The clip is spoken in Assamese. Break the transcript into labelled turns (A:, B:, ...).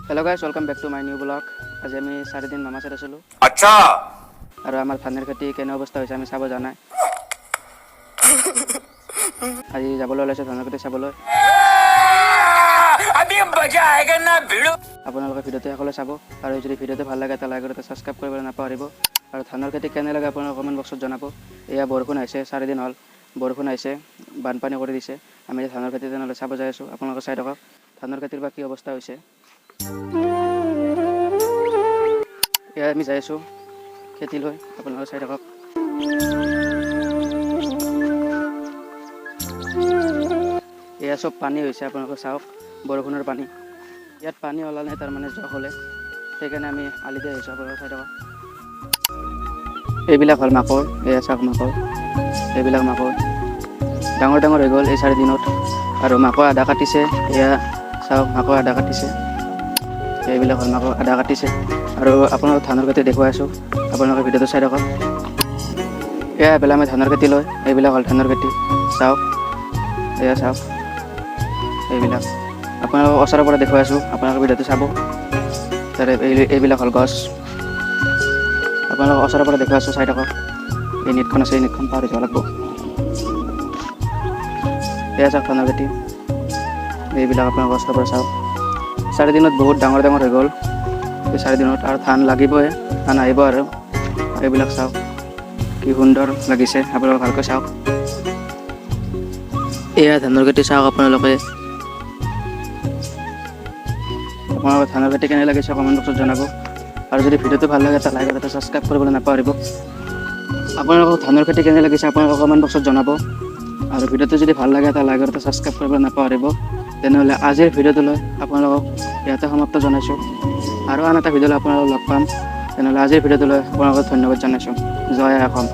A: Hello guys, welcome back to my new vlog. আজি আমি 4 দিন মামা সাথে আছিলো। আচ্ছা। আৰু আমাৰ ধানৰ খেতি কেনে অৱস্থা হৈছে আমি চাব জানাই। আজি যাবলৈ ওলাইছে ধানৰ খেতি চাবলৈ। আমি মজা আয়েগা না ভিডিও। আপোনালোকে ভিডিওটো সকলোৱে চাব আৰু যদি ভিডিওটো ভাল লাগে এটা লাইক আৰু সাবস্ক্ৰাইব কৰিবলৈ নাপাহৰিব আৰু ধানৰ খেতি কেনে লাগে আপোনালোকে কমেন্ট বক্সত জনাব। এয়া বৰষুণ আহিছে 4 দিন হ'ল। বৰষুণ আহিছে বানপানী কৰি দিছে। আমি ধানৰ খেতি তেনেহ'লে চাব যাই আছো। আপোনালোকে চাই থাকক ধানৰ খেতিৰ বা কি অৱস্থা হৈছে। এয়া আমি যাই আছো খেতি লৈ আপোনালোকে চাই থাকক। এয়া সব পানী হৈছে আপোনালোকে চাওক বৰষুণৰ পানী। ইয়াত পানী ওলাল নাই তাৰ মানে জহ হ'লে সেইকাৰণে আমি আলি দি আহিছোঁ আপোনালোকে চাই থাকক। এইবিলাক হ'ল মাকৈ এয়া চাওক মাকৈ এইবিলাক মাকৈ ডাঙৰ ডাঙৰ হৈ গ'ল এই 4 দিনত আৰু মাকৈ আধা কাটিছে। এয়া চাওক মাকৈ আধা কাটিছে। এইবিলাক হ'ল মাকৈ আধা কাটিছে আৰু আপোনালোক ধানৰ খেতি দেখুৱাই আছোঁ আপোনালোকে ভিডিঅ'টো চাই থাকক। এয়া এইবিলাক আমি ধানৰ খেতি লৈ এইবিলাক হ'ল ধানৰ খেতি চাওক এয়া চাওক এইবিলাক আপোনালোকক ওচৰৰ পৰা দেখুৱাই আছোঁ আপোনালোকে ভিডিঅ'টো চাব। তাৰে এইবিলাক হ'ল গছ আপোনালোকক ওচৰৰ পৰা দেখুৱাই আছোঁ চাই থাকক। এই নেটখন আছে এই নেটখন পাৰ হৈ যাব লাগিব। এয়া চাওক ধানৰ খেতি এইবিলাক আপোনালোকৰ ওচৰৰ পৰা চাওক। 4 দিনত বহুত ডাঙৰ ডাঙৰ হৈ গ'ল এই 4 দিনত আৰু ধান লাগিবই ধান আহিব আৰু এইবিলাক চাওক কি সুন্দৰ লাগিছে আপোনালোকে ভালকৈ চাওক। এয়া ধানৰ খেতি চাওক আপোনালোকে ধানৰ খেতি কেনে লাগিছে কমেণ্ট বক্সত জনাব আৰু যদি ভিডিঅ'টো ভাল লাগে এটা লাইক আৰু এটা সাবস্ক্ৰাইব কৰিবলৈ নাপাহৰিব। আপোনালোকক ধানৰ খেতি কেনে লাগিছে আপোনালোকে কমেণ্ট বক্সত জনাব আৰু ভিডিঅ'টো যদি ভাল লাগে এটা লাইক আৰু এটা সাবস্ক্ৰাইব কৰিবলৈ নাপাহৰিব। তেনেহ'লে আজিৰ ভিডিঅ'টোলৈ আপোনালোকক ইয়াতে সমাপ্ত জনাইছোঁ আৰু আন এটা ভিডিঅ'লৈ আপোনালোকক লগ পাম। তেনেহ'লে আজিৰ ভিডিঅ'টোলৈ আপোনালোকক ধন্যবাদ জনাইছোঁ। জয় অসম।